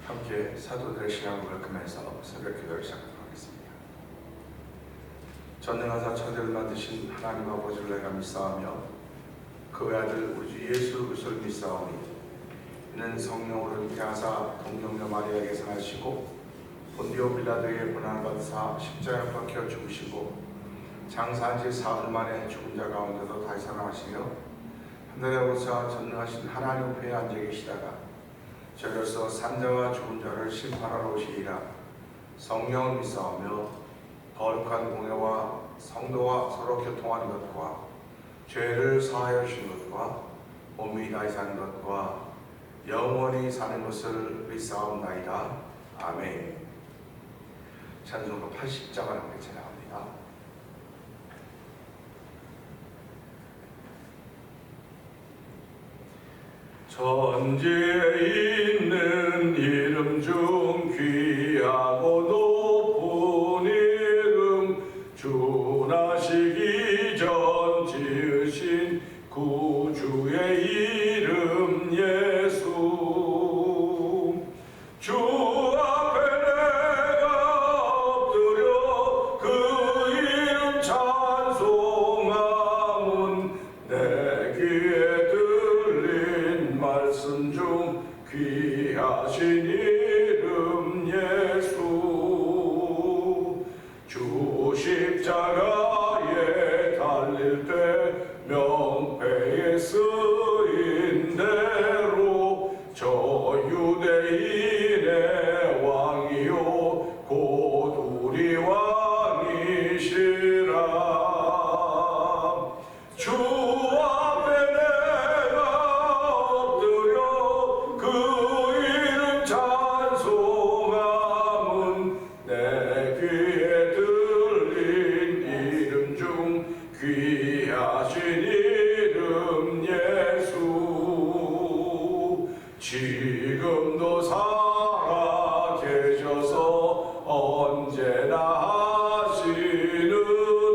함께 사도들의 신앙을 금해서 새벽 기도를 시작하도록 하겠습니다. 전능하사 천지를 만드신 하나님 아버지를 내가 믿사오며 그 아들 우리 주 예수 그리스도를 믿사오니 이는 성령으로 잉태하사 동정녀 마리아에게 생하시고 본디오 빌라도에게 고난받으사 십자가에 박혀 죽으시고 장사한 지 사흘 만에 죽은 자 가운데서 다시 살아나시며 하늘에 오사 전능하신 하나님 우편에 앉아 계시다가 저로서 산자와 죽은 자를 심판하러 오시리라. 성령을 믿사오며 거룩한 공예와 성도와 서로 교통하는 것과 죄를 사하여 주시는 것과 몸이 다시 사는 것과 영원히 사는 것을 믿사옵나이다. 아멘. 찬송가 80장을 함께 찬양합니다. 천지에 있는 이름 중 귀하고 높은 이름 주 나시기 전 지으신 구주의 이름 예수 주 앞에 내가 엎드려 그 이름 찬송하면 내 귀에 들린 말씀 중 귀하신 이름 예수 주 십자가에 달릴 때 명패에 쓰인 대로 저 유대인의 왕이요 곧 우리 왕이시라 주 앞에 내가 엎드려 그 이름 찬송하면 내 귀에 들린 이름 중 귀하신 이름 예수 지금도 살아 계셔서 언제나 하시는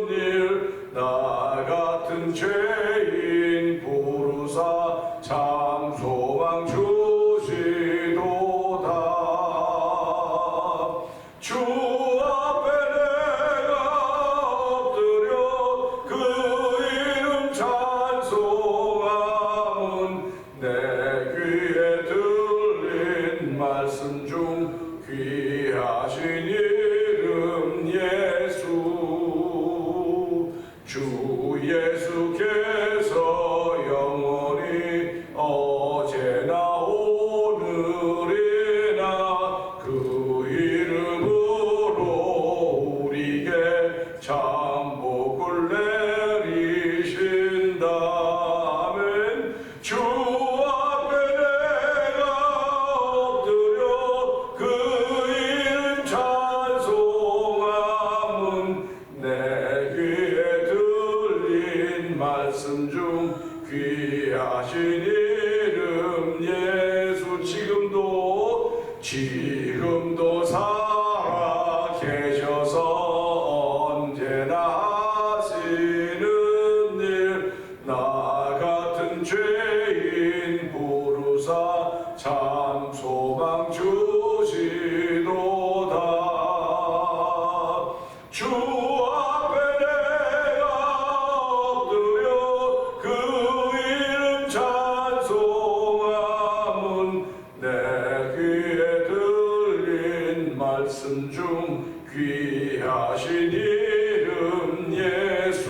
일 나 같은 죄인 부르사 참 소망 주시도다 주 앞에 내가 엎드려 그 이름 찬송하면 내 귀에 들린 말씀 중 귀하신 이름 예수 주 예수께서 영원히 어제나 오늘이나 그 이름으로 우리에게 참 복을 내리신다 아멘 주 앞에 내가 엎드려 그 이름 찬송하면 내 귀에 들린 말씀 중 귀하신 이름 예수 지금도 살아 계셔서 언제나 하시는 일 나 같은 죄인 부르사 참 소망 주시도다 주 앞에 내가 엎드려 그 이름 찬송하면 내 귀에 들린 말씀 중 귀하신 이름 예수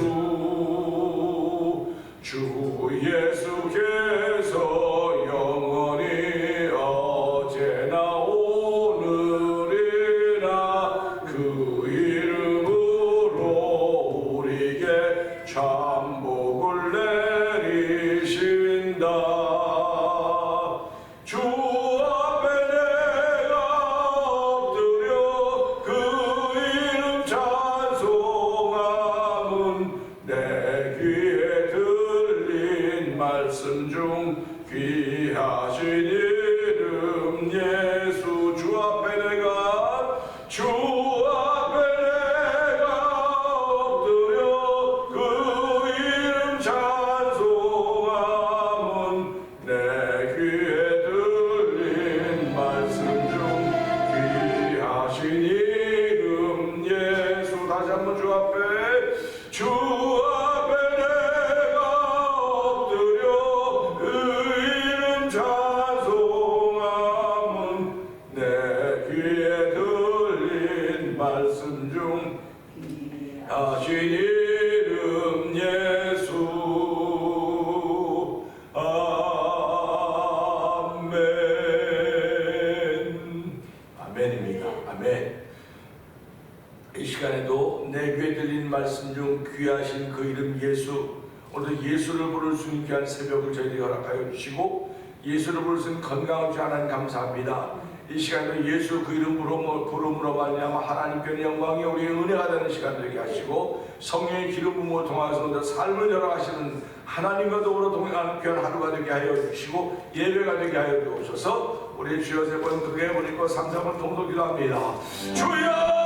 주 예수께서 영원히 어제나 오늘이나 그 이름으로 우리에게 참 복을 내리신다 주 앞에 내가 엎드려 그 이름 찬송하면 시간에도 내 귀에 들린 말씀 중 귀하신 그 이름 예수, 오늘도 예수를 부를 수 있는 귀한 새벽을 저희들이 허락하여 주시고 예수를 부를 수 있는 건강을 주신 하나님 감사합니다. 이 시간에도 예수 그 이름 부름으로 말미암아 하나님께 영광이 우리의 은혜가 되는 시간 되게 하시고 성령의 기름 부음을 통해서 삶을 열어가시는 하나님과 더불어 동행하는 귀한 하루가 되게 하여 주시고 예배가 되게 하여 주옵소서. 우리 주여 세 번 크게 우리 것 3, 4번 동도 기도합니다. 주여!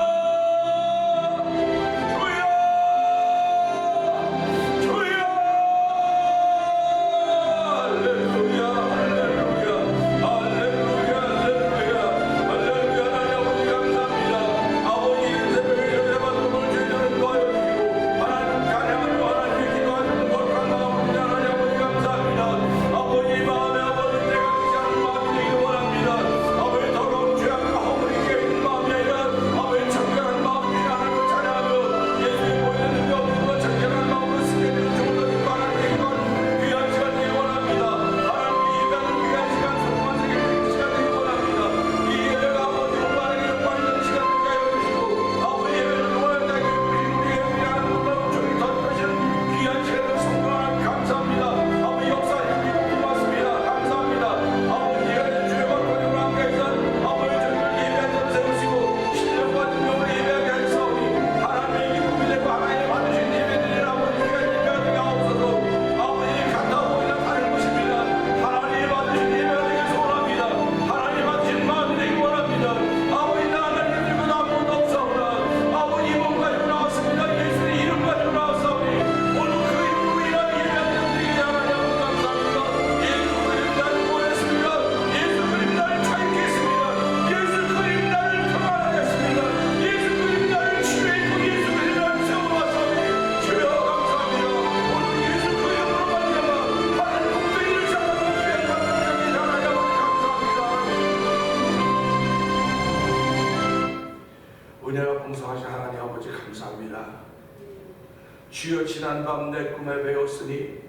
주여 지난밤 내 꿈에 배웠으니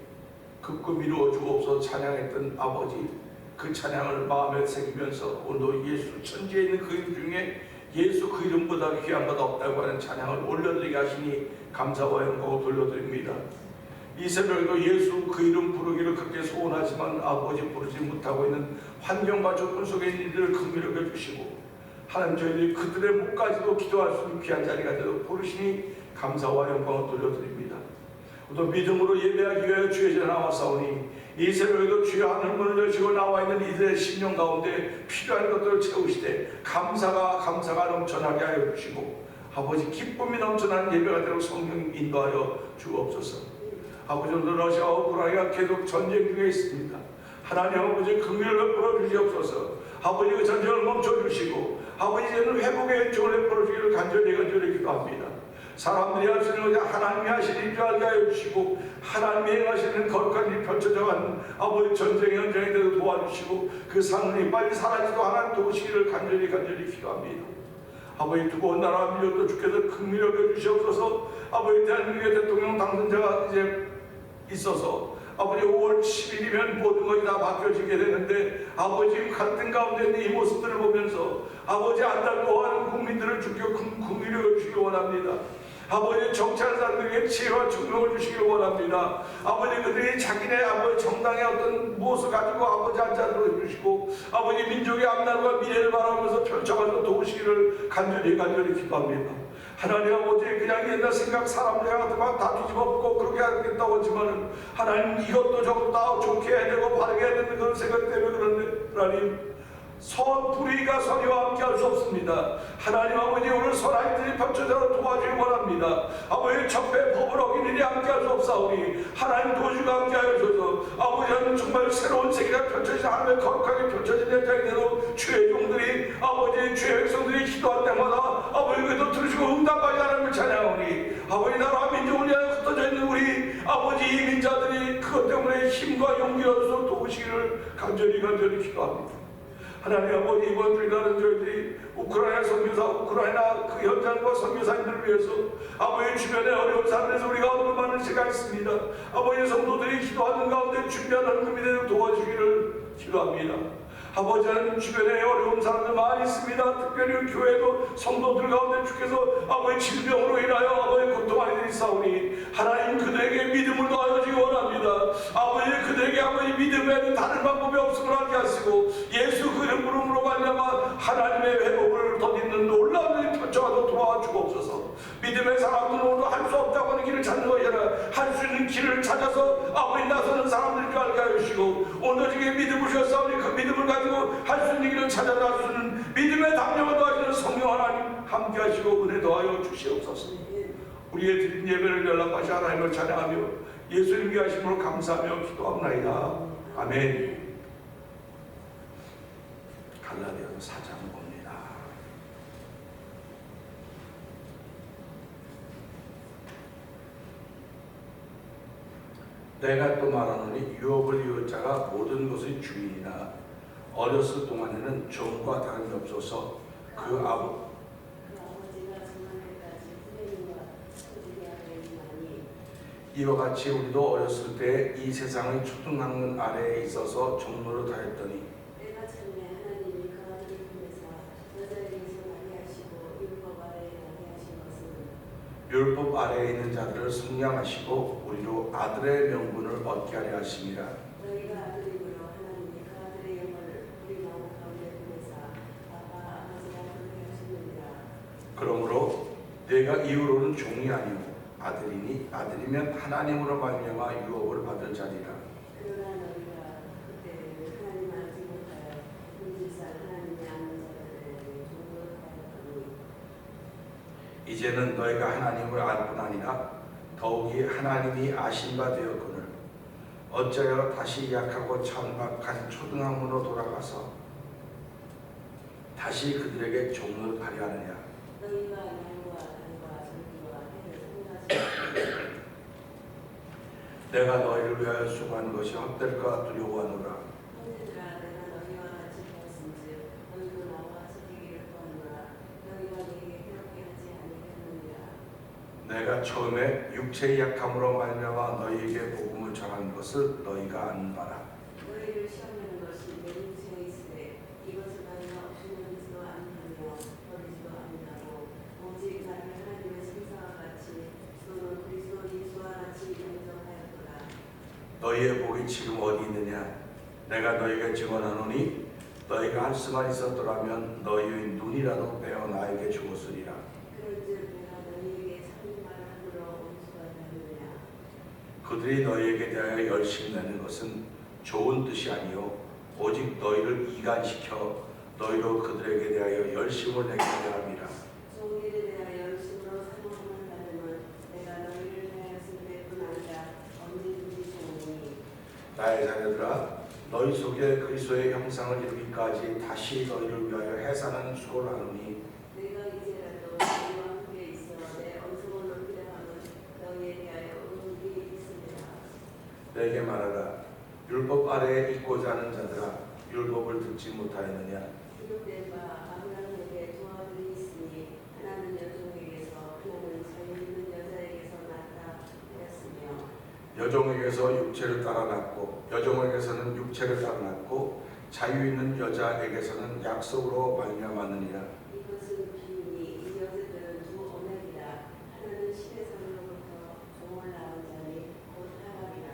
그 꿈 이루어 주옵소서 찬양했던 아버지, 그 찬양을 마음에 새기면서 오늘도 예수 천지에 있는 그 이름 중에 예수 그 이름보다 귀한 것 없다고 하는 찬양을 올려드리게 하시니 감사와 영광을 돌려드립니다. 이 새벽에도 예수 그 이름 부르기를 그렇게 소원하지만 아버지 부르지 못하고 있는 환경과 조건 속에 있는 이들을 긍휼히 여겨주시고 하나님 저희들이 그들의 목까지도 기도할 수 있는 귀한 자리가 되도록 부르시니 감사와 영광을 돌려드립니다. 또 믿음으로 예배하기 위하여 주의 전에 나와사오니 이 새벽에도 주여 하늘 문을 여시고 나와 있는 이들의 심령 가운데 필요한 것들을 채우시되 감사가 넘쳐나게 하여 주시고 아버지 기쁨이 넘쳐나는 예배가 되도록 성령 인도하여 주옵소서. 아버지 오늘 러시아와 우크라이나가 계속 전쟁 중에 있습니다. 하나님 아버지 긍휼을 베풀어 주시옵소서. 아버지 그 전쟁을 멈춰 주시고 아버지 이제는 회복의 은총을 베풀어 주기를 간절히 기도합니다. 사람들이 할 수 있는 것이 하나님이 하시는 줄 알게 하여 주시고 하나님이 행하시는 거룩한 일 펼쳐져가는 아버지 전쟁의 현장에 대해서 도와주시고 그 상흔이 빨리 사라지도 하나님 도우시기를 간절히 기도합니다. 아버지 두고온 나라와 민족도 주께서 긍휼히 여겨주시옵소서. 아버지 대한민국의 대통령 당선자가 이제 있어서 아버지 5월 10일이면 모든 것이 다 바뀌어지게 되는데 아버지 갈등 가운데 있는 이 모습들을 보면서 아버지 안달고 하는 국민들을 주께 긍휼히 여겨주시기 원합니다. 아버지 정치하는 사람들에게 지혜와 총명을 주시길 원합니다. 아버지 그들이 자기네 아버지 정당의 어떤 무엇을 가지고 아버지 앉아들어 주시고 아버지 민족의 앞날과 미래를 바라보면서 펼쳐가지고 도우시기를 간절히 기도합니다. 하나님 아버지 그냥 옛날 생각 사람들 같은 막 다 뒤집어엎고 그렇게 하겠다고 하지만은 하나님 이것도 저것도 다 좋게 해야 되고 바르게 해야 되는 그런 생각 때문에 그런데 하나님 불의가 선의와 함께 할 수 없습니다. 하나님 아버지 오늘 선하들이 펼쳐져 도와주기 원합니다. 아버지 적배 법을 어기는 일이 함께 할 수 없사오니 하나님 도주가 함께 하여 주셔서 아버지는 정말 새로운 세계가 펼쳐진 하나님의 거룩하게 펼쳐진 현장이 되도록 주의 종들이 아버지 주의 백성들이 기도할 때마다 아버지 그도 들으시고 응답하지 하나님을 찬양하오니 아버지 나라와 민족을 위하여 흩어져 있는 우리 아버지 이민자들이 그것 때문에 힘과 용기를 얻어서 도우시기를 간절히 기도합니다. 하나님 아버지 이번 주일날은 저희들이 우크라이나 선교사 우크라이나 그 현장과 선교사님들을 위해서 아버지 주변에 어려운 사람들에서 우리가 얻을 많은 시간이 있습니다. 아버지 성도들이 기도하는 가운데 준비한 헌금이 되도록 도와주기를 기도합니다. 아버지 하나님, 주변에 어려운 사람들 많이 있습니다. 특별히 교회도 성도들 가운데 주께서 아버지 질병으로 인하여 아버지 고통 많이 있사오니 하나님 그들에게 믿음을 더하여주기 원합니다. 아버지 그들에게 아버지 믿음에는 다른 방법이 없음을 알게 하시고 예수 그 이름으로 말미암아 하나님의 회복을 덧입는 놀라운 일이 펼쳐가도록 도와 주옵소서. 믿음의 사람들은 할 수 없다고 하는 길을 찾는 것이 아니라 할 수 있는 길을 찾아서 아버지 나서는 사람들을 알게 하여 주시고 오늘 중에 믿음을 주셨사오니 그 믿음을 가지고 할 수 있는 길을 찾아갈 수 있는 믿음의 담력을 더하시는 성령 하나님 함께 하시고 은혜 더하여 주시옵소서. 우리의 드린 예배를 연락하시 하나님을 찬양하며 예수님께 하심으로 감사하며 기도합나이다. 아멘. 갈라디아서 4장 봅니다. 내가 또 말하노니 유업을 이을 자가 모든 것의 주인이나 어렸을 동안에는 종과 다름이 없어서 그 아버지가 이와 같이 우리도 어렸을 때 이 세상의 초등학문 아래에 있어서 종로를 다했더니 내가 참에 하나님이 그 아들을 통해서 여자에게서 나게 하시고 율법 아래에 나게 하신 것은 율법 아래에 있는 자들을 성량하시고 우리로 아들의 명분을 얻게 하려 하심이라. 너희가 아들이므로 하나님이 그 아들의 영을 우리 마음 가운데 보내사 아빠 아버지가 그렇게 하셨느니라. 그러므로 내가 이후로는 종이 아니오 아들이니 아들이면 하나님으로 말미암아 유업을 받을 자리라. 그러나 너희가 그때는 하나님 알지 못하여 본질상 하나님이 아는 자들에게 종으로 하였더니 이제는 너희가 하나님을 알 뿐 아니라 더욱이 하나님이 아신 바 되었거늘 어찌하여 다시 약하고 천박한 초등학문으로 돌아가서 다시 그들에게 종을 하려 하느냐. 너희가 날과 달과 절기와 해를 생각하시고 내가 너희를 위하여 수고하는 것이 헛될까 두려워하노라. 형제들아 내가 너희와 같이 되었은즉 너희도 나와 지키기를 구하노라. 너희가 내게 괴롭게 하지 아니하느니라. 내가 처음에 육체의 약함으로 말미암아 너희에게 복음을 전하는 것을 너희가 아는 바라. 너희를 시험하는 것이 내 육체에 있으되 이것을 너희가 없이는지도 아니하며 버리지도 아니하고 오직 나를 하나님의 생사와 같이 또는 그리스도 예수와 같이 영접하였도다. 너희의 복이 지금 어디 있느냐? 내가 너희에게 증언하노니 너희가 할 수만 있었더라면 너희의 눈이라도 베어 나에게 주었으리라. 그런즉 내가 너희에게 참 말을 함으로 온 수가 되느냐. 그들이 너희에게 대하여 열심히 내는 것은 좋은 뜻이 아니요 오직 너희를 이간시켜 너희로 그들에게 대하여 열심을 내게 하려 함이라. 좋은 일에 대하여 열심으로 사모하는 바람은 내가 너희를 대하였을 때뿐 아니라 언제든지 좋으니 나의 자녀들아 너희 속에 그리스도의 형상을 이루기까지 다시 너희를 위하여 해산하는 수고를 하노니 내가 이제라도 너희와 함께 있어 내 언성을 높이려 함은 너희에 대하여 의문이 있습니다. 내게 말하라. 율법 아래에 있고자 하는 자들아 율법을 듣지 못하였느냐. 기록된 바 아브라함에게 두 아들이 있으니 하나는 여종에게서 하나는 자유 있는 여자에게서 낳았다 하였으며 여종에게서 육체를 따라 낳고 여종에게서는 육체를 따라 낳고 자유 있는 여자에게서는 약속으로 말미암았느니라. 이것은 비유니 이 여자들은 두 언약이라. 하나는 시내산으로부터 종을 낳은 자니 곧 하갈이라.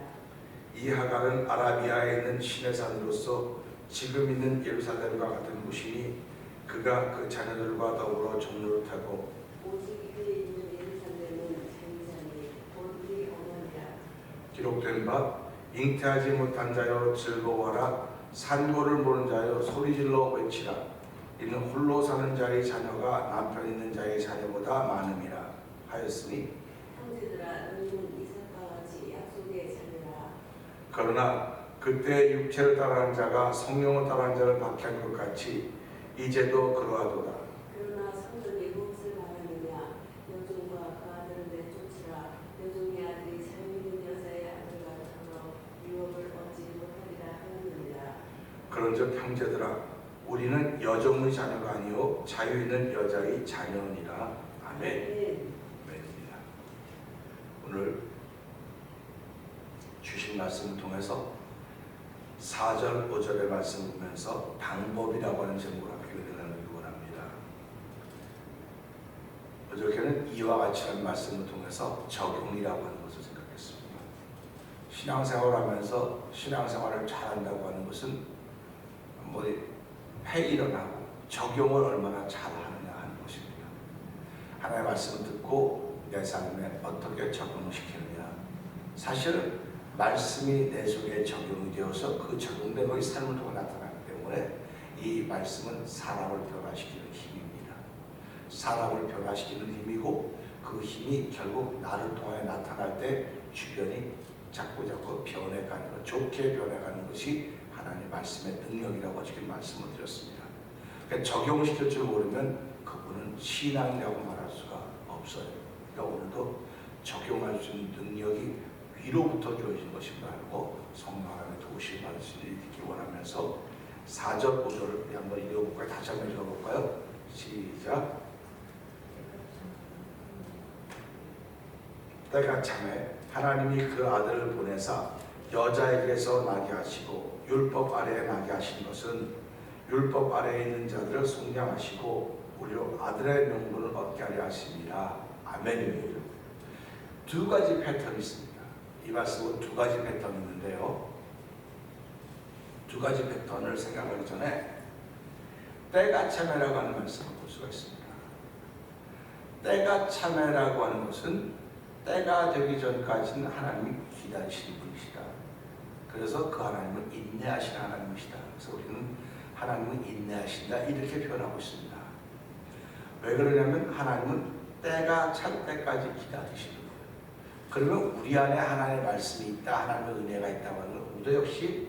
이 하갈은 아라비아에 있는 신의 산으로서 지금 있는 예루살렘과 같은 곳이니 그가 그 자녀들과 더불어 종로를 타고 오직 그에 있는 예루살렘은 자유자니 곧 우리 어머니라. 기록된 바 잉태하지 못한 자여 즐거워하라 산고를 모르는 자여 소리질러 외치라 이는 홀로 사는 자의 자녀가 남편 있는 자의 자녀보다 많음이라 하였으니 형제들아 너희는 이삭과 같이 약속의 자녀라. 그러나 그때 육체를 따라한 자가 성령을 따라한 자를 박해한 것 같이 이제도 그러하도다. 그러나 성경이 무엇을 말하느냐. 여종과 그 아들을 내쫓으라. 여종의 아들이 자유 있는 여자의 아들 같으므로 유업을 얻지 못하리라 하였느니라. 그런즉 형제들아 우리는 여종의 자녀가 아니요 자유 있는 여자의 자녀니라. 아멘. 아멘입니다. 오늘 주신 말씀을 통해서 4절, 5절의 말씀을 보면서 방법이라고 하는 제목으로 표현을 나누기 원합니다. 어저께는 이와 같이 하는 말씀을 통해서 적용이라고 하는 것을 생각했습니다. 신앙생활을 하면서 신앙생활을 잘한다고 하는 것은 뭐 회의를 하고 적용을 얼마나 잘하느냐 하는 것입니다. 하나님의 말씀을 듣고 내 삶에 어떻게 적용시키느냐. 사실은 말씀이 내 속에 적용이 되어서 그 적용된 것이 삶을 통해 나타나기 때문에 이 말씀은 사람을 변화시키는 힘입니다. 사람을 변화시키는 힘이고 그 힘이 결국 나를 통해 나타날 때 주변이 자꾸 변해가는 것, 좋게 변해가는 것이 하나님의 말씀의 능력이라고 지금 말씀을 드렸습니다. 그러니까 적용시킬 줄 모르면 그분은 신앙이라고 말할 수가 없어요. 그러니까 오늘도 적용할 수 있는 능력이 위로부터 주어진 것임을 알고 성령 하나님의 도우심을 받을 수 있기 원하면서 4절, 5절을 한번 읽어볼까요? 다시 한번 읽어볼까요? 시작. 때가 참에 하나님이 그 아들을 보내사 여자에게서 나게 하시고 율법 아래에 나게 하신 것은 율법 아래에 있는 자들을 속량하시고 오히려 아들의 명분을 얻게 하려 하심이라. 아멘이에요. 두 가지 패턴이 있습니다. 이 말씀은 두 가지 패턴이 있는데요. 두 가지 패턴을 생각하기 전에 때가 참에라고 하는 말씀을 볼 수가 있습니다. 때가 참에라고 하는 것은 때가 되기 전까지는 하나님이 기다리시는 분이시다. 그래서 그 하나님은 인내하시는 하나님이시다. 그래서 우리는 하나님은 인내하신다 이렇게 표현하고 있습니다. 왜 그러냐면 하나님은 때가 찰 때까지 기다리시는 거예요. 그러면 우리 안에 하나님의 말씀이 있다, 하나님의 은혜가 있다고 하는 건 우리도 역시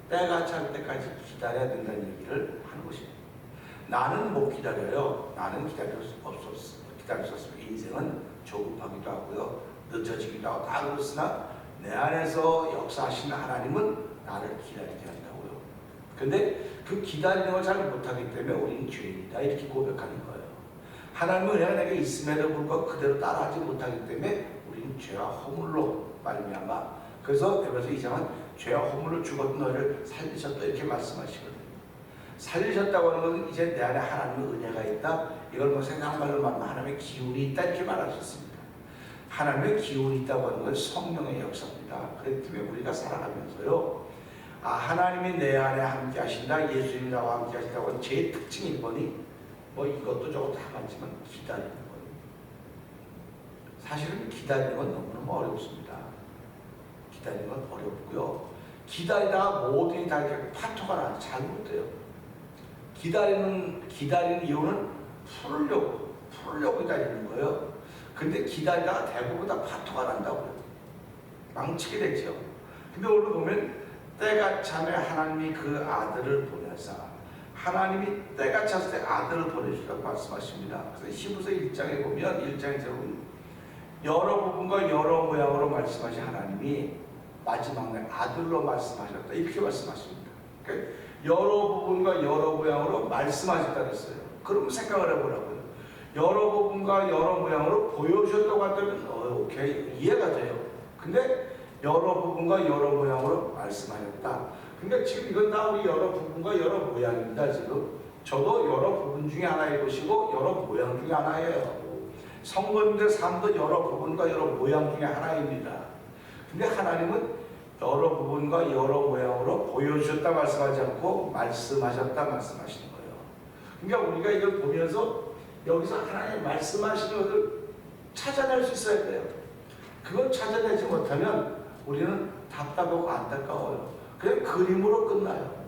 때가 찰 때까지 기다려야 된다는 얘기를 하는 것입니다. 나는 못 기다려요. 나는 기다릴 수 없었어요. 인생은 조급하기도 하고요, 늦어지기도 하고 다 그렇으나 내 안에서 역사하시는 하나님은 나를 기다리게 한다고요. 근데 그 기다리는 걸 잘 못하기 때문에 우리는 죄인이다 이렇게 고백하는 거예요. 하나님은 은혜가 내게 있음에도 불구하고 그대로 따라하지 못하기 때문에 우리는 죄와 허물로 말미암아. 그래서 에베소 2장은 죄와 허물로 죽었던 너희를 살리셨다 이렇게 말씀하시거든요. 살리셨다고 하는 것은 이제 내 안에 하나님의 은혜가 있다. 이걸 뭐 생각한 말로 말하면 하나님의 기운이 있다 이렇게 말하셨습니다. 하나님의 기운이 있다고 하는 건 성령의 역사입니다. 그렇기 때문에 우리가 살아가면서요, 하나님이 내 안에 함께 하신다, 예수님이 나와 함께 하신다고 하는 제 특징이 뭐니? 뭐 이것도 저것도 다 맞지만 기다리는 거예요. 사실은 기다리는 건 너무너무 어렵습니다. 기다리는 건 어렵고요. 기다리다가 모든 다 이렇게 파토가 나서 잘 못돼요. 기다리는 이유는 풀으려고 기다리는 거예요. 근데 기다리다가 대부분 다 파토가 난다고요. 망치게 되죠. 근데 오늘 보면 때가 참에 하나님이 그 아들을 보내사, 하나님이 때가 찼을 때 아들을 보내주라고 말씀하십니다. 그래서 히브리서 1장에 보면 1장에 보면 여러 부분과 여러 모양으로 말씀하신 하나님이 마지막 날 아들로 말씀하셨다 이렇게 말씀하십니다. 그러니까 여러 부분과 여러 모양으로 말씀하셨다 그랬어요. 그럼 생각을 해보라고요. 여러 부분과 여러 모양으로 보여주셨다고 한다면 오케이, 이해가 돼요. 근데 여러 부분과 여러 모양으로 말씀하셨다. 그러니까 지금 이건 다 우리 여러 부분과 여러 모양입니다. 지금 저도 여러 부분 중에 하나일 것이고 여러 모양 중에 하나예요. 성도님들 삶도 여러 부분과 여러 모양 중에 하나입니다. 근데 하나님은 여러 부분과 여러 모양으로 보여주셨다 말씀하지 않고 말씀하셨다 말씀하시는 거예요. 그러니까 우리가 이걸 보면서 여기서 하나님 말씀하시는 것을 찾아낼 수 있어야 돼요. 그걸 찾아내지 못하면 우리는 답답하고 안타까워요. 그냥 그림으로 끝나요.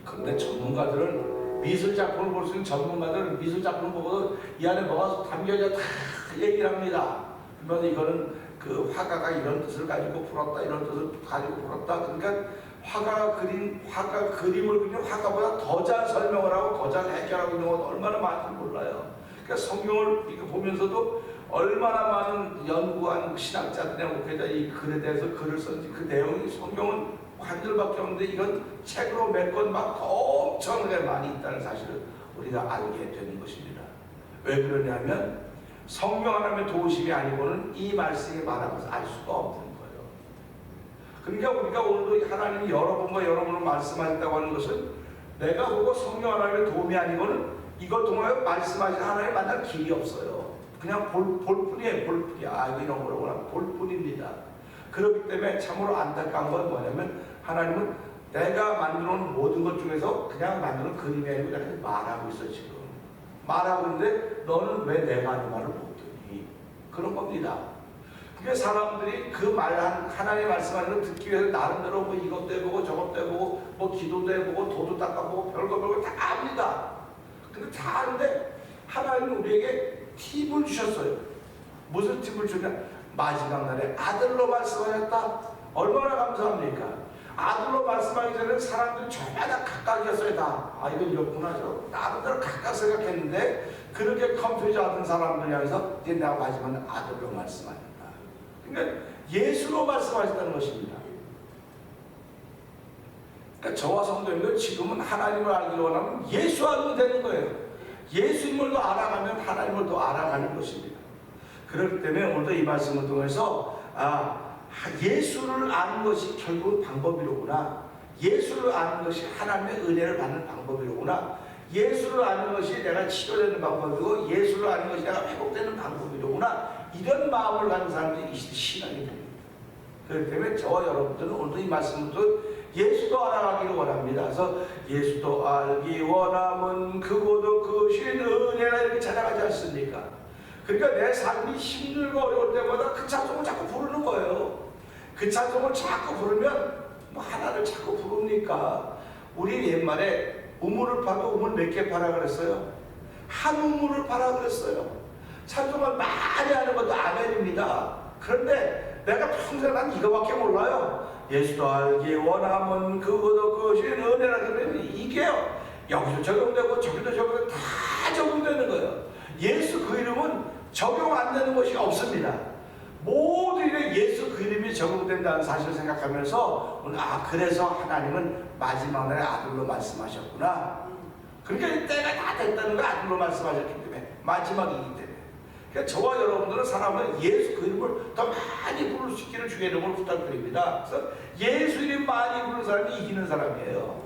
그런데 전문가들은 미술작품을 볼 수 있는 전문가들은 미술작품을 보고 이 안에 뭐가 담겨져 다 얘기를 합니다. 그러면 이거는 그 화가가 이런 뜻을 가지고 풀었다, 이런 뜻을 가지고 풀었다. 그러니까 화가 그림을 그리는 화가보다 더 잘 설명을 하고 더 잘 해결하고 있는 건 얼마나 많은지 몰라요. 그러니까 성경을 이렇게 보면서도 얼마나 많은 연구한 신학자들이나 목회자 이 글에 대해서 글을 썼는지 그 내용이 성경은 관절밖에 없는데 이건 책으로 몇 권 막 엄청나게 많이 있다는 사실을 우리가 알게 되는 것입니다. 왜 그러냐면 성경 하나님의 도우심이 아니고는 이 말씀이 말하면서 알 수가 없는 거예요. 그러니까 우리가 오늘도 하나님이 여러 번을 말씀하셨다고 하는 것은 내가 보고 성령 하나님의 도움이 아니고는 이걸 통하여 말씀하신 하나님 만날 길이 없어요. 그냥 볼 뿐이에요. 볼 뿐이야. 아, 이거 이런 거라구나. 볼 뿐입니다. 그렇기 때문에 참으로 안타까운 건 뭐냐면 하나님은 내가 만들어 놓은 모든 것 중에서 그냥 만드는 그림이 아니고 내가 말하고 있어 지금. 말하고 있는데 너는 왜 내가 하는 말을 못 듣니? 그런 겁니다. 그러니까 사람들이 그 하나님 말씀하는 걸 듣기 위해서 나름대로 뭐 이것도 해보고 저것도 해보고 뭐 기도도 해보고 도도 닦아보고 별거 다 합니다. 근데 다 하는데 하나님은 우리에게 팁을 주셨어요. 무슨 팁을 주냐? 마지막 날에 아들로 말씀하셨다. 얼마나 감사합니까? 아들로 말씀하기 전에 사람들이 저마다 각각이었어요. 다. 아, 이건 이렇구나. 저 나름대로 각각 생각했는데 그렇게 컴퓨터 하던 사람들 향해서 이제 내가 마지막 날 아들로 말씀하셨다. 그러니까 예수로 말씀하셨다는 것입니다. 그러니까 저와 성도님들 지금은 하나님을 알기로 원하면 예수 알면 되는 거예요. 예수님을 더 알아가면 하나님을 더 알아가는 것입니다. 그렇기 때문에 오늘도 이 말씀을 통해서 예수를 아는 것이 결국 방법이로구나. 예수를 아는 것이 하나님의 은혜를 받는 방법이로구나. 예수를 아는 것이 내가 치료되는 방법이고 예수를 아는 것이 내가 회복되는 방법이로구나. 이런 마음을 가진 사람들이 이 신앙이 됩니다. 그렇기 때문에 저와 여러분들은 오늘도 이 말씀부터 예수도 알아가기를 원합니다. 그래서 예수도 알기 원함은 그고도 그신 은혜라 이렇게 찾아가지 않습니까? 그러니까 내 삶이 힘들고 어려울 때마다 그 찬송을 자꾸 부르는 거예요. 그 찬송을 자꾸 부르면 뭐 하나를 자꾸 부릅니까? 우리 옛말에 우물을 파도 우물 몇 개 파라 그랬어요? 한 우물을 파라 그랬어요. 찬송을 많이 하는 것도 아멘입니다. 그런데 내가 평생 난 이거밖에 몰라요. 예수도 알기 원함은 그것도 그것이 은혜라 그러면 이게요. 여기서 적용되고 저기도 적용되고 다 적용되는 거예요. 예수 그 이름은 적용 안 되는 것이 없습니다. 모든 일에 예수 그 이름이 적용된다는 사실을 생각하면서 오늘 그래서 하나님은 마지막 날에 아들로 말씀하셨구나. 그러니까 때가 다 됐다는 걸 아들로 말씀하셨기 때문에 마지막이기 때문에. 그러니까 저와 여러분들은 살아가면 예수 그 이름을 더 많이 부를 수 있기를 주의 이름으로 부탁드립니다. 그래서 예수 이름 많이 부르는 사람이 이기는 사람이에요.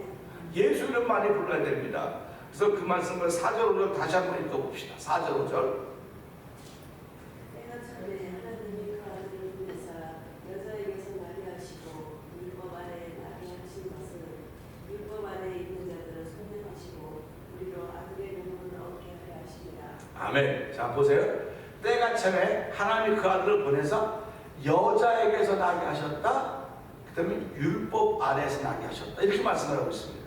예수 이름 많이 불러야 됩니다. 그래서 그 말씀을 4절 5절 다시 한번 읽어봅시다. 4절 5절. 때가 전에 하나님이 그 아들을 보내사 여자에게서 나게 하시고 율법 아래 나게 하신 것은 율법 아래 있는 자들을 선택하시고 우리로 아들의 명분을 얻게 하려 하십니다. 아멘. 자 보세요. 때가 전에 하나님이 그 아들을 보내서 여자에게서 나게 하셨다. 그 다음에 율법 아래에서 나게 하셨다. 이렇게 말씀을 하고 있습니다.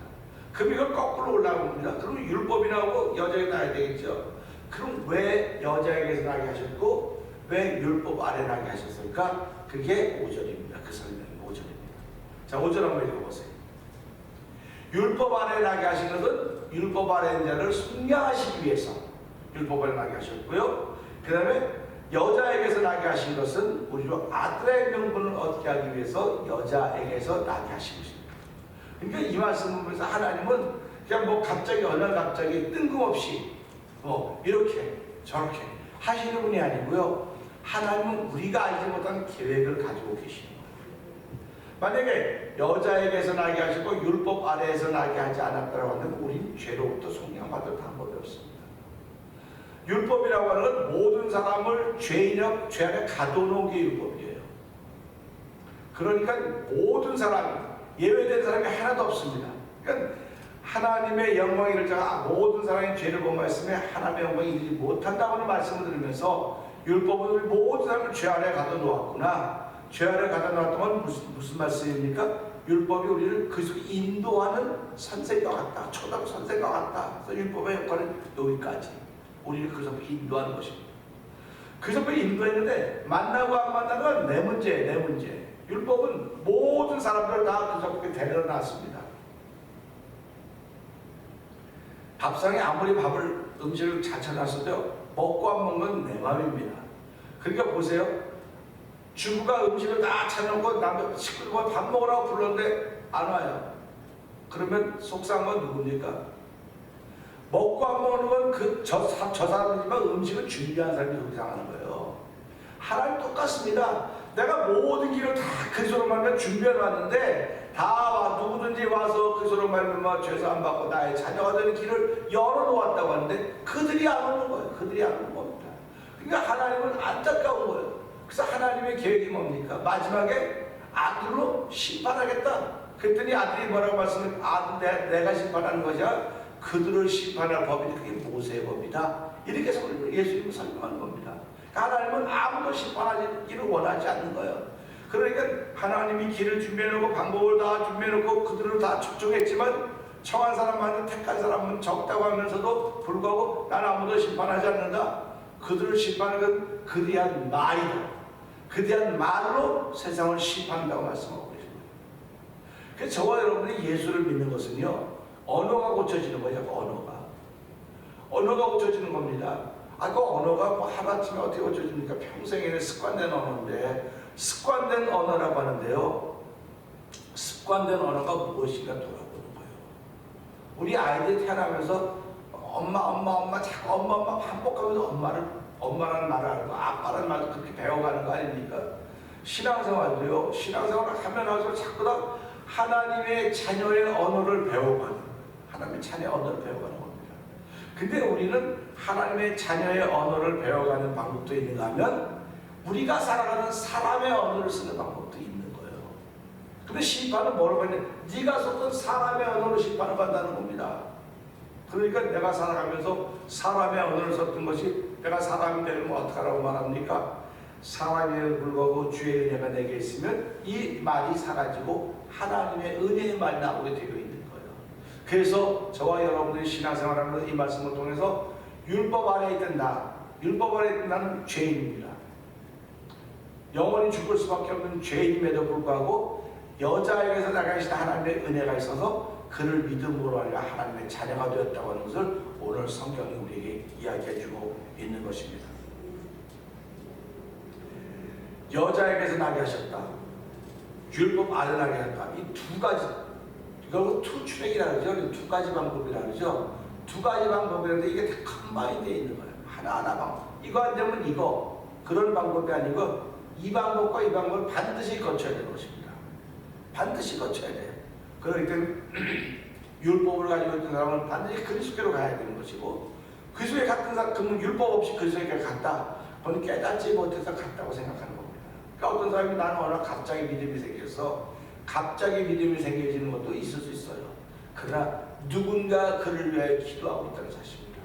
그럼 이걸 거꾸로 올라옵니다. 그러면 율법이 나오고 여자에게 나야 되겠죠. 그럼 왜 여자에게서 나게 하셨고 왜 율법 아래 나게 하셨을까? 그게 5절입니다. 그 설명이 5절입니다. 자 5절 한번 읽어보세요. 율법 아래 나게 하신 것은 율법 아래 있는 자를 속량하시기 위해서 율법 아래 나게 하셨고요. 그 다음에 여자에게서 나게 하신 것은 우리로 아들의 명분을 얻게 하기 위해서 여자에게서 나게 하신 것입니다. 그러니까 이 말씀을 보면서 하나님은 그냥 뭐 갑자기 어느 날 갑자기 뜬금없이 뭐 이렇게 저렇게 하시는 분이 아니고요. 하나님은 우리가 알지 못한 계획을 가지고 계시는 거예요. 만약에 여자에게서 나게 하시고 율법 아래에서 나게 하지 않았다고 하면 우리는 죄로부터 속량받을 방법이 없습니다. 율법이라고 하는 건 모든 사람을 죄 안에 가둬놓은 게 율법이에요. 그러니까 모든 사람 예외된 사람이 하나도 없습니다. 그러니까 하나님의 영광이 이를 자가 모든 사람이 죄를 범하였으며 하나님의 영광이 이르지 못한다고 하는 말씀을 들으면서 율법은 모든 사람을 죄 안에 가둬놓았구나. 죄 안에 가둬놓았던 건 무슨 말씀입니까? 율법이 우리를 그 속에 인도하는 선생과 같다. 초등 선생과 같다. 그래서 율법의 역할은 여기까지. 우리를 그 속에 인도하는 것입니다. 그 속에 인도했는데 만나고 안 만나는 건 내 문제예요. 내 문제. 율법은 모든 사람들을 다 그 속에 데려다 놨습니다. 밥상에 아무리 음식을 잘 차려놨어도 먹고 안 먹는 건 내 맘입니다. 그러니까 보세요. 주부가 음식을 다 차려놓고 남의 식구가 밥 먹으라고 불렀는데 안 와요. 그러면 속상한 건 누굽니까? 먹고 안 먹는 건 저 사람이지만 음식을 준비한 사람이 속상하는 거예요. 하나님 똑같습니다. 내가 모든 길을 다 그리스도로 말미암아 준비해 놨는데 누구든지 와서 그리스도로 말미암아 죄 사함 받고 나의 자녀가 되는 길을 열어 놓았다고 하는데 그들이 안 오는 거예요. 그들이 안 오는 겁니다. 그러니까 하나님은 안타까운 거예요. 그래서 하나님의 계획이 뭡니까? 마지막에 아들로 심판하겠다. 그랬더니 아들이 뭐라고 말씀을 내가 심판하는 것이야. 그들을 심판할 법이 그게 모세의 법이다. 이렇게 예수님은 설명하는 겁니다. 하나님은 아무도 심판하기를 원하지 않는 거예요. 그러니까 하나님이 길을 준비해놓고 방법을 다 준비해놓고 그들을 다 초청했지만 청한 사람만 택한 사람은 적다고 하면서도 불구하고 난 아무도 심판하지 않는다. 그들을 심판하는 건 그들이 한 말이다. 그들이 한 말로 세상을 심판한다고 말씀하고 계십니다. 그래서 저와 여러분이 예수를 믿는 것은요, 언어가 고쳐지는 거예요. 언어가 고쳐지는 겁니다. 그 언어가 뭐 하루아침에 어떻게 고쳐집니까? 평생에 습관된 언어인데, 습관된 언어라고 하는데요, 습관된 언어가 무엇인가 돌아보는 거예요. 우리 아이들이 태어나면서 엄마 자꾸 엄마 반복하면서 엄마라는 말을 알고 아빠라는 말도 그렇게 배워가는 거 아닙니까? 신앙생활도요, 신앙생활을 하면 할수록 자꾸 다 하나님의 자녀의 언어를 배워가는, 하나님의 자녀의 언어를 배워가는 겁니다. 근데 우리는 하나님의 자녀의 언어를 배워가는 방법도 있는가 하면 우리가 살아가는 사람의 언어를 쓰는 방법도 있는 거예요. 근데 심판은 뭐라고 했냐? 네가 썼던 사람의 언어로 심판을 받는다는 겁니다. 그러니까 내가 살아가면서 사람의 언어를 썼던 것이 내가 사람이 되면 어떡하라고 말합니까? 사람에 불구하고 주의 은혜가 내게 있으면 이 말이 사라지고 하나님의 은혜의 말이 나오게 되어 있는 거예요. 그래서 저와 여러분들이 신앙생활하면서 이 말씀을 통해서 율법 아래 있던 율법 아래 있던 나는 죄인입니다. 영원히 죽을 수밖에 없는 죄인임에도 불구하고 여자에게서 나가신 하나님의 은혜가 있어서 그를 믿음으로 하여 하나님의 자녀가 되었다고 하는 것을 오늘 성경이 우리에게 이야기해 주고 있는 것입니다. 여자에게서 나게 하셨다. 율법 아래 나게 하셨다. 이 두 가지, 이걸 투출액이라고 그러죠. 두 가지 방법이라고 그러죠. 두 가지 방법이라는데 이게 다 컴바인 되어 있는 거예요. 하나하나 방법. 이거 안 되면 이거. 그런 방법이 아니고 이 방법과 이 방법을 반드시 거쳐야 되는 것입니다. 반드시 거쳐야 돼요. 그렇기 때문에 율법을 가지고 있던 사람은 반드시 그리스도께로 가야 되는 것이고, 그리스도에 갔던 사람, 그러면 율법 없이 그리스도께 갔다. 그건 깨닫지 못해서 갔다고 생각하는 겁니다. 그러니까 어떤 사람이 나는 어느 갑자기 믿음이 생겨서 갑자기 믿음이 생겨지는 것도 있을 수 있어요. 그러나 누군가 그를 위해 기도하고 있다는 사실입니다.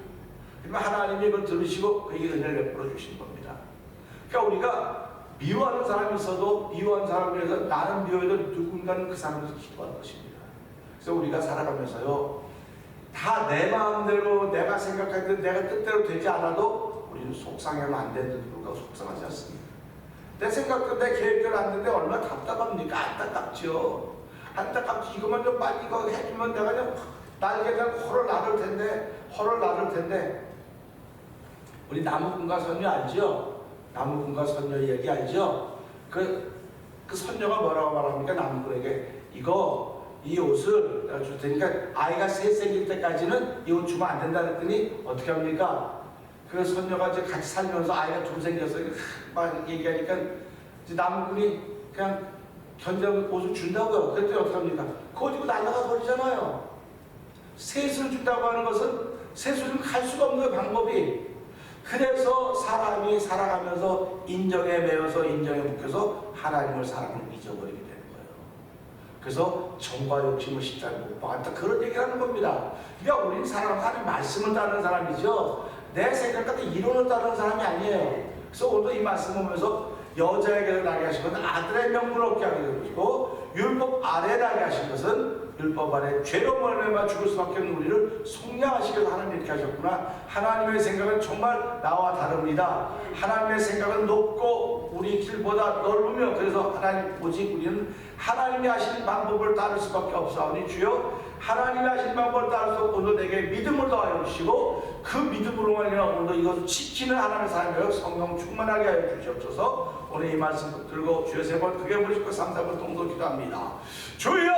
그러면 하나님이 이걸 들으시고 그에게 은혜를 베풀어 주신 겁니다. 그러니까 우리가 미워하는 사람이 있어도 미워하는 사람을 위해서 나는 미워해도 누군가는 그 사람을 위해서 기도하는 것입니다. 그래서 우리가 살아가면서요, 다 내 마음대로 내가 생각할 때 내가 뜻대로 되지 않아도 우리는 속상하면 안 되는데도 불구하고 속상하지 않습니다. 내 생각도 내 계획대로 안 되는데 얼마나 답답합니까? 안타깝죠. 안타깝지. 이것만 좀 빨리 이거 해주면 내가 그냥 날개 그냥 hor을 나를 텐데 우리 나무꾼과 선녀 알죠? 나무꾼과 선녀 얘기 알죠? 그 선녀가 뭐라고 말합니까? 나무꾼에게 이 옷을 내가 줄 테니까 아이가 셋 생길 때까지는 이 옷 주면 안 된다 그랬더니 어떻게 합니까? 그 선녀가 이제 같이 살면서 아이가 둘 생겨서 막 얘기하니까 이제 나무꾼이 그냥 견뎌 옷을 준다고요. 그랬더니 어떻게 합니까? 그거 가지고 날아가 버리잖아요. 셋을 준다고 하는 것은 셋을 갈 수가 없는 거예요, 방법이. 그래서 사람이 살아가면서 인정에 매여서 인정에 묶여서 하나님을 사랑을 잊어버리게 되는 거예요. 그래서 정과 욕심을 십자가에 못 박았다. 그런 얘기를 하는 겁니다. 그러니까 우리는 하나님 말씀을 따르는 사람이죠. 내 생각 같은 이론을 따르는 사람이 아니에요. 그래서 오늘 이 말씀 보면서 여자에게서 나게 하신 것은 아들의 명분을 얻게 하게 되는 것이고, 율법 아래 나게 하신 것은 율법 아래 죄로 말미암아 죽을 수밖에 없는 우리를 속량하시기 위해서 하나님 이렇게 하셨구나. 하나님의 생각은 정말 나와 다릅니다. 하나님의 생각은 높고 우리 길보다 넓으며, 그래서 오직 우리는 하나님이 하신 방법을 따를 수밖에 없사오니 주여 하나님이 하신 방법을 따라서 오늘 내게 믿음을 더하여 주시고 그 믿음으로 말미암아 오늘도 이것을 지키는 하나님의 삶을 성령 충만하게 하여 주시옵소서. 오늘 이 말씀 붙들고 주여 세 번 크게 부르시고 3, 4번 동도 기도합니다. 주여